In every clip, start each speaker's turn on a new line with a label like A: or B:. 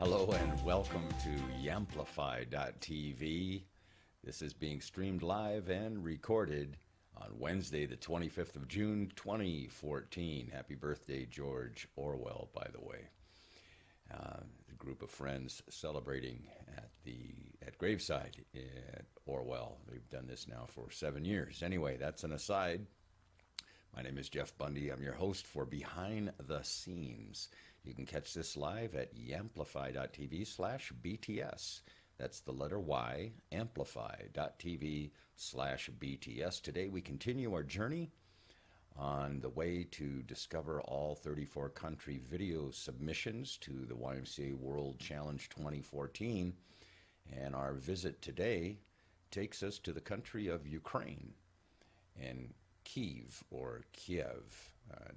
A: Hello and welcome to Amplify.tv. This is being streamed live and recorded on Wednesday, the 25th of June, 2014. Happy birthday, George Orwell, by the way. A group of friends celebrating at graveside at Orwell. They've done this now for 7 years. Anyway, that's an aside. My name is Jeff Bundy. I'm your host for Behind the Scenes. You can catch this live at amplify.tv/BTS. That's the letter Y, amplify.tv/BTS. Today we continue our journey on the way to discover all 34 country video submissions to the YMCA World Challenge 2014. And our visit today takes us to the country of Ukraine and Kyiv or Kiev,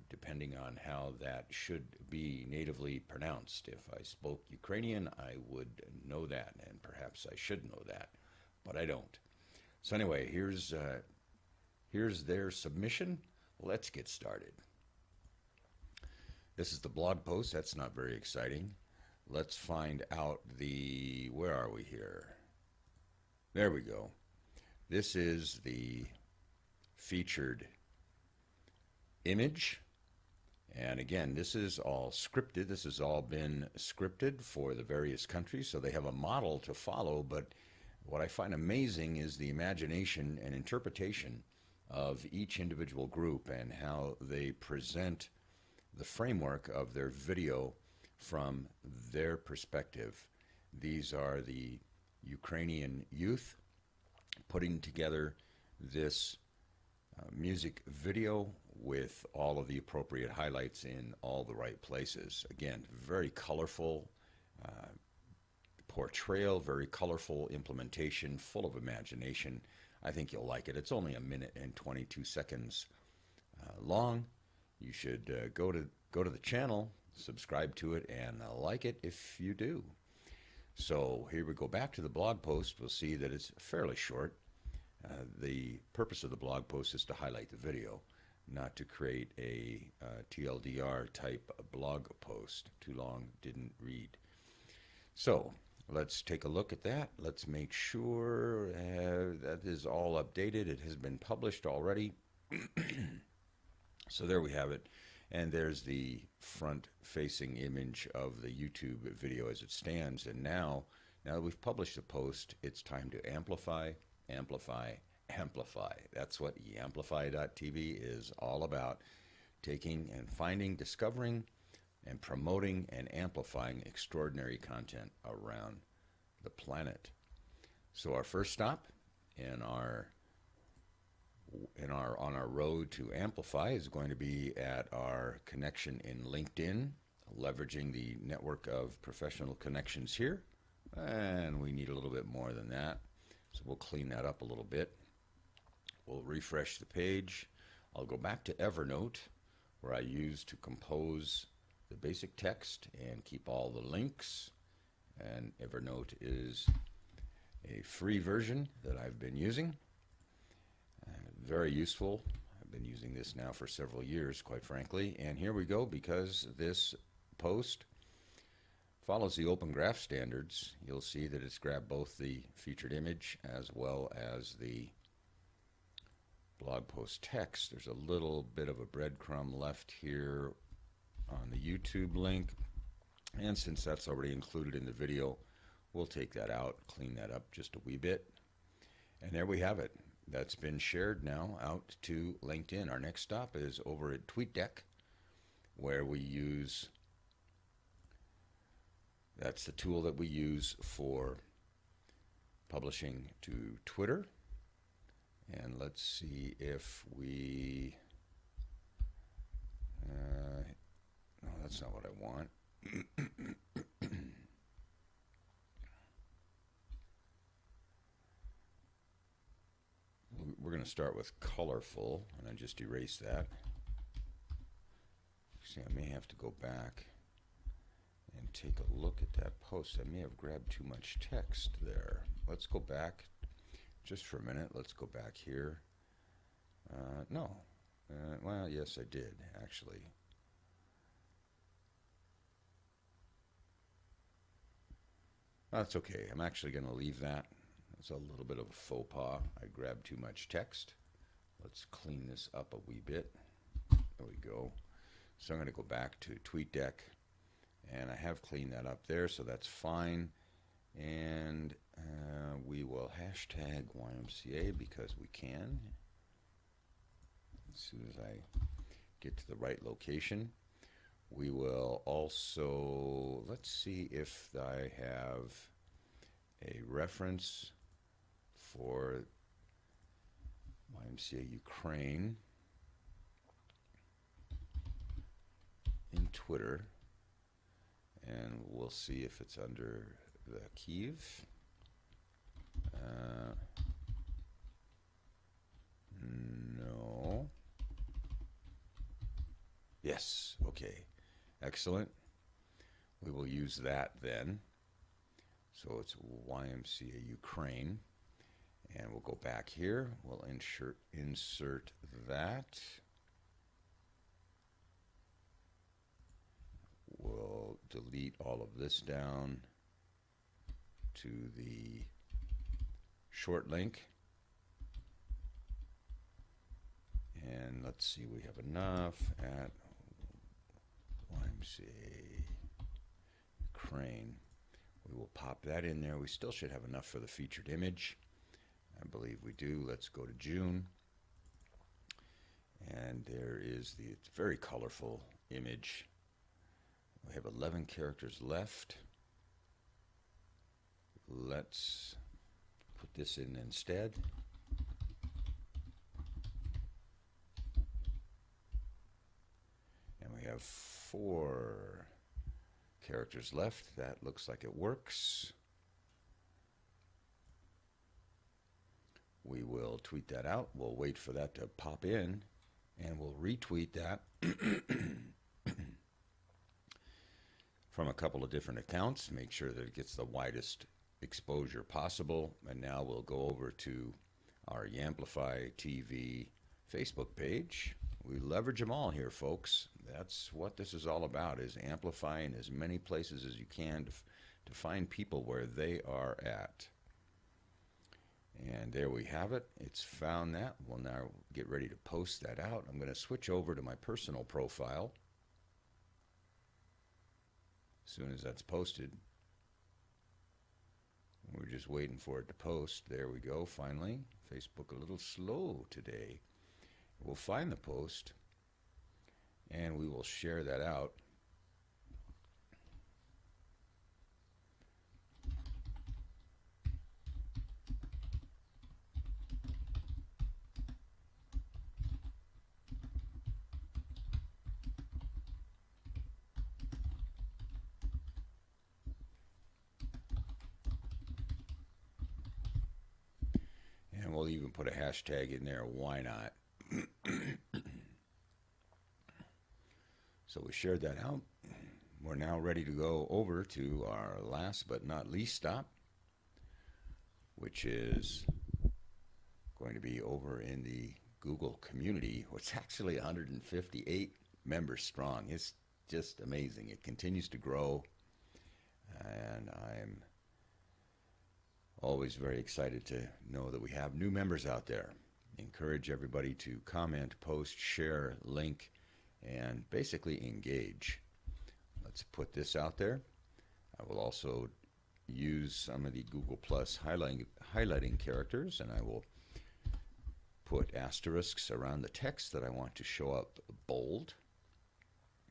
A: depending on how that should be natively pronounced. If I spoke Ukrainian, I would know that, and perhaps I should know that, but I don't. So anyway, here's their submission. Let's get started. This is the blog post. That's not very exciting. Let's find out where are we here? There we go. This is the featured image, and again, this is all scripted. This has all been scripted for the various countries, so they have a model to follow. But what I find amazing is the imagination and interpretation of each individual group and how they present the framework of their video from their perspective. These are the Ukrainian youth putting together this music video with all of the appropriate highlights in all the right places. Again, very colorful portrayal, very colorful implementation, full of imagination. I think you'll like it. It's only 1 minute and 22 seconds long. You should go to the channel, subscribe to it, and like it if you do. So here we go back to the blog post. We'll see that it's fairly short. The purpose of the blog post is to highlight the video, not to create a TLDR type blog post. Too long, didn't read. So let's take a look at that. Let's make sure that is all updated. It has been published already. So there we have it. And there's the front-facing image of the YouTube video as it stands. And now that we've published the post, it's time to amplify. Amplify, amplify. That's what Amplify.tv is all about. Taking and finding, discovering, and promoting and amplifying extraordinary content around the planet. So our first stop on our road to Amplify is going to be at our connection in LinkedIn, leveraging the network of professional connections here. And we need a little bit more than that. So we'll clean that up a little bit. We'll refresh the page. I'll go back to Evernote, where I use to compose the basic text and keep all the links. And Evernote is a free version that I've been using. Very useful. I've been using this now for several years, quite frankly. And here we go, because this post follows the Open Graph standards. You'll see that it's grabbed both the featured image as well as the blog post text. There's a little bit of a breadcrumb left here on the YouTube link, and since that's already included in the video, we'll take that out, clean that up just a wee bit, and there we have it. That's been shared now out to LinkedIn. Our next stop is over at TweetDeck, where we use that's the tool that we use for publishing to Twitter. And let's see if we... no, that's not what I want. We're going to start with colorful, and I just erase that. See, I may have to go back and take a look at that post. I may have grabbed too much text there. Let's go back just for a minute. Let's go back here. No. Well, yes, I did, actually. That's okay. I'm actually going to leave that. It's a little bit of a faux pas. I grabbed too much text. Let's clean this up a wee bit. There we go. So I'm going to go back to TweetDeck, and I have cleaned that up there, so that's fine. And we will hashtag YMCA because we can. As soon as I get to the right location. We will also, let's see if I have a reference for YMCA Ukraine in Twitter, and we'll see if it's under the Kyiv. No. Yes, okay. Excellent. We will use that then. So it's YMCA Ukraine. And we'll go back here. We'll insert that. We'll delete all of this down to the short link. And let's see, we have enough at YMCA Ukraine. We will pop that in there. We still should have enough for the featured image. I believe we do. Let's go to June. And there is the very colorful image. We have 11 characters left. Let's put this in instead. And we have 4 characters left. That looks like it works. We will tweet that out. We'll wait for that to pop in, and we'll retweet that from a couple of different accounts. Make sure that it gets the widest exposure possible. And now we'll go over to our Amplify TV Facebook page. We leverage them all here, folks. That's what this is all about, is amplifying as many places as you can to find people where they are at. And there we have it. It's found that. We'll now get ready to post that out. I'm going to switch over to my personal profile as soon as that's posted. We're just waiting for it to post. There we go, finally. Facebook a little slow today. We'll find the post, and we will share that out. And we'll even put a hashtag in there, why not? So we shared that out. We're now ready to go over to our last but not least stop, which is going to be over in the Google community. It's actually 158 members strong. It's just amazing. It continues to grow, and I'm always very excited to know that we have new members out there. Encourage everybody to comment, post, share, link, and basically engage. Let's put this out there. I will also use some of the Google Plus highlighting characters, and I will put asterisks around the text that I want to show up bold.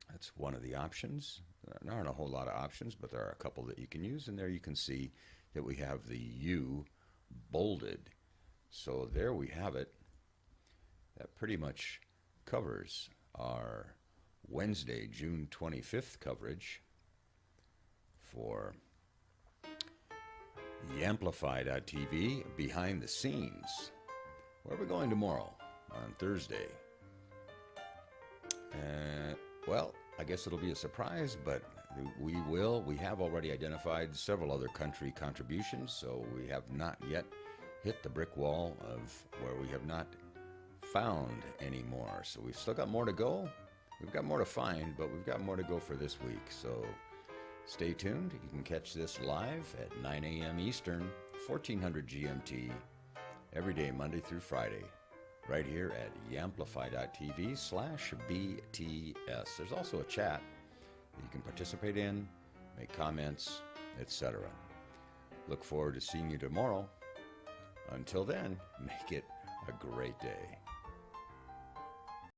A: That's one of the options. There aren't a whole lot of options, but there are a couple that you can use, and there you can see that we have the U bolded. So there we have it. That pretty much covers our Wednesday, June 25th coverage for Amplify.TV Behind the Scenes. Where are we going tomorrow on Thursday? Well, I guess it'll be a surprise, but we have already identified several other country contributions, so we have not yet hit the brick wall of where we have not found any more. So we've still got more to go. We've got more to find, but we've got more to go for this week. So Stay tuned. You can catch this live at 9 a.m. Eastern, 1400 GMT, every day, Monday through Friday, right here at yamplify.tv/BTS. There's also a chat that you can participate in, make comments, etc. Look forward to seeing you tomorrow. Until then, make it a great day.